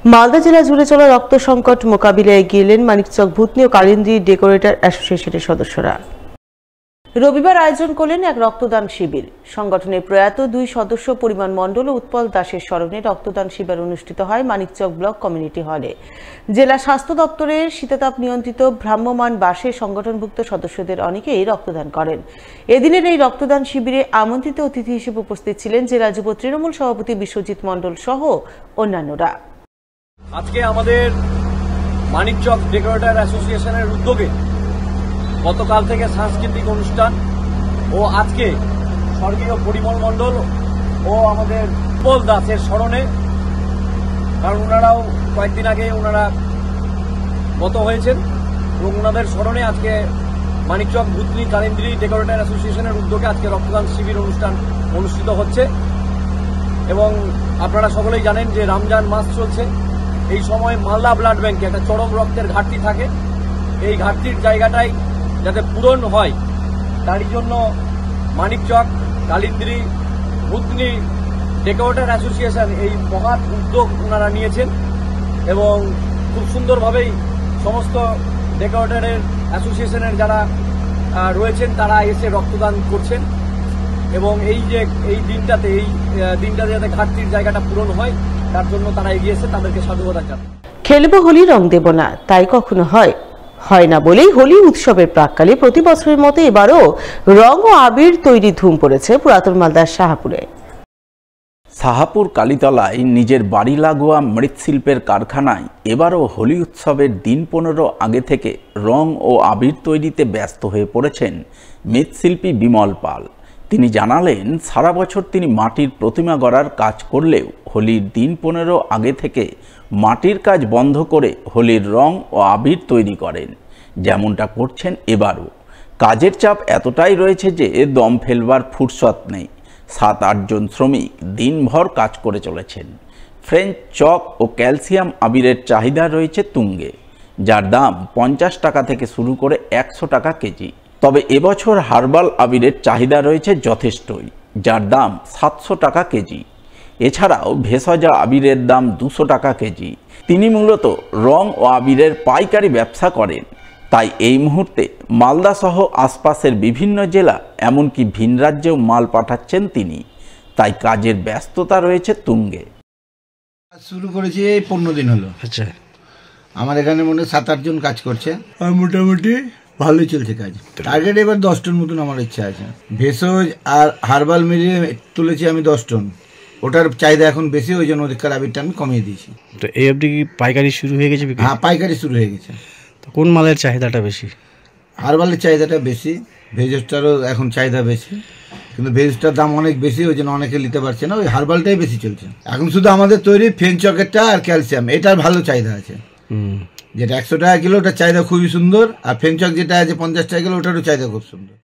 মালদা জেলা জুড়ে চলা রক্ত সংকট মোকাবিলায় এগিয়ে এলেন মানিকচক ভূতনি ও কালিন্দী ডেকোরেটর অ্যাসোসিয়েশনের সদস্যরা। রবিবার আয়োজন করলেন এক রক্তদান শিবির। সংগঠনের প্রয়াত দুই সদস্য পরিমল মণ্ডল ও উৎপল দাসের স্মরণে রক্তদান শিবির অনুষ্ঠিত হয় মানিকচক ব্লক কমিউনিটি হলে। জেলা স্বাস্থ্য দপ্তরের শীতাতাপ নিয়ন্ত্রিত ভ্রাম্যমাণ বাসে সংগঠনভুক্ত সদস্যদের অনেকেই রক্তদান করেন। এদিনের এই রক্তদান শিবিরে আমন্ত্রিত অতিথি হিসেবে উপস্থিত ছিলেন জেলা যুব তৃণমূল সভাপতি বিশ্বজিৎ মণ্ডল সহ অন্যান্যরা। আজকে আমাদের মানিকচক ডেকোরেটর অ্যাসোসিয়েশনের উদ্যোগে গতকাল থেকে সাংস্কৃতিক অনুষ্ঠান ও আজকে স্বর্গীয় পরিমল মণ্ডল ও আমাদের উৎপল দাসের স্মরণে, কারণ ওনারাও কয়েকদিন আগে ওনারা গত হয়েছেন এবং ওনাদের স্মরণে আজকে মানিকচক ভূতনি কালিন্দী ডেকোরেটর অ্যাসোসিয়েশনের উদ্যোগে আজকে রক্তদান শিবির অনুষ্ঠান অনুষ্ঠিত হচ্ছে। এবং আপনারা সকলেই জানেন যে রমজান মাস চলছে। এই সময় মালদা ব্লাড ব্যাংকে একটা চরম রক্তের ঘাটতি থাকে। এই ঘাটতির জায়গাটাই যাতে পূরণ হয় তারই জন্য মানিকচক কালিন্দী ভূতনি ডেকোরেটর অ্যাসোসিয়েশন এই মহৎ উদ্যোগ ওনারা নিয়েছেন এবং খুব সুন্দরভাবেই সমস্ত ডেকোরেটরের অ্যাসোসিয়েশনের যারা রয়েছেন তারা এসে রক্তদান করছেন এবং এই দিনটাতে যাতে ঘাটতির জায়গাটা পূরণ হয় তার জন্য তারা এগিয়ে এসে তাদেরকে সাধুবাদ জানান। খেলবো হোলি রং দেব না, তাই কখনো হয় না বলেই হোলি উৎসবের প্রাক্কালে প্রতি বছরের মতো এবারও রং ও আবির তৈরি ধুম পড়েছে পুরাতন মালদার শাহপুরে। শাহপুর কালীতলায় নিজের বাড়ি লাগোয়া মৃৎশিল্পের কারখানায় এবারও হোলি উৎসবের দিন 15 আগে থেকে রং ও আবির তৈরিতে ব্যস্ত হয়ে পড়েছেন মৃৎশিল্পী বিমল পাল। তিনি জানালেন, সারা বছর তিনি মাটির প্রতিমা গড়ার কাজ করলেও হোলির দিন 15 আগে থেকে মাটির কাজ বন্ধ করে হোলির রং ও আবির তৈরি করেন, যেমনটা করছেন এবারও। কাজের চাপ এতটাই রয়েছে যে দম ফেলবার ফুরসত নেই। 7-8 জন শ্রমিক দিনভর কাজ করে চলেছেন। ফ্রেঞ্চ চক ও ক্যালসিয়াম আবিরের চাহিদা রয়েছে তুঙ্গে, যার দাম 50 টাকা থেকে শুরু করে 100 টাকা কেজি। তবে এবছর হার্বাল আবিরের চাহিদা রয়েছে যথেষ্টই, যার দাম 700 টাকা কেজি। এছাড়াও ভেষজা আবিরের দাম 200 টাকা কেজি। তিনি মূলত রং ও আবিরের পাইকারি ব্যবসা করেন, তাই এই মুহূর্তে মালদা সহ আশপাশের বিভিন্ন জেলা এমনকি ভিন রাজ্যেও মাল পাঠাচ্ছেন তিনি, তাই কাজের ব্যস্ততা রয়েছে তুঙ্গে। শুরু করেছি এই 15 দিন হলো। আচ্ছা, আমার এখানে মনে 7-8 জন কাজ করছে আর মোটামুটি ভালোই চলছে কাজ। টার্গেট এবার 10 টন মতন আমার ইচ্ছা আছে। ভেষজ আর হার্বাল মিলিয়ে তুলেছি আমি 10 টন। ওটার চাহিদা এখন বেশি, ওই জন্য ওদিককার আবিরটা আমি কমিয়ে দিয়েছি। তো এই অবধি কি পাইকারি শুরু হয়ে গেছে? হ্যাঁ, পাইকারি শুরু হয়ে গেছে। তো কোন মালের চাহিদাটা বেশি? হার্বালের চাহিদাটা বেশি, ভেষজটারও এখন চাহিদা বেশি, কিন্তু ভেষজটার দাম অনেক বেশি, ওই জন্য অনেকে নিতে পারছে না। ওই হার্বালটাই বেশি চলছে এখন। শুধু আমাদের তৈরি ফ্রেঞ্চ চকেরটা আর ক্যালসিয়াম, এটার ভালো চাহিদা আছে। যেটা 100 টাকা কিলো, ওটার চাহিদা খুবই সুন্দর। আর ফ্রেঞ্চ চক যেটা আছে 50 টাকা কিলো, ওটারও চাহিদা খুব সুন্দর।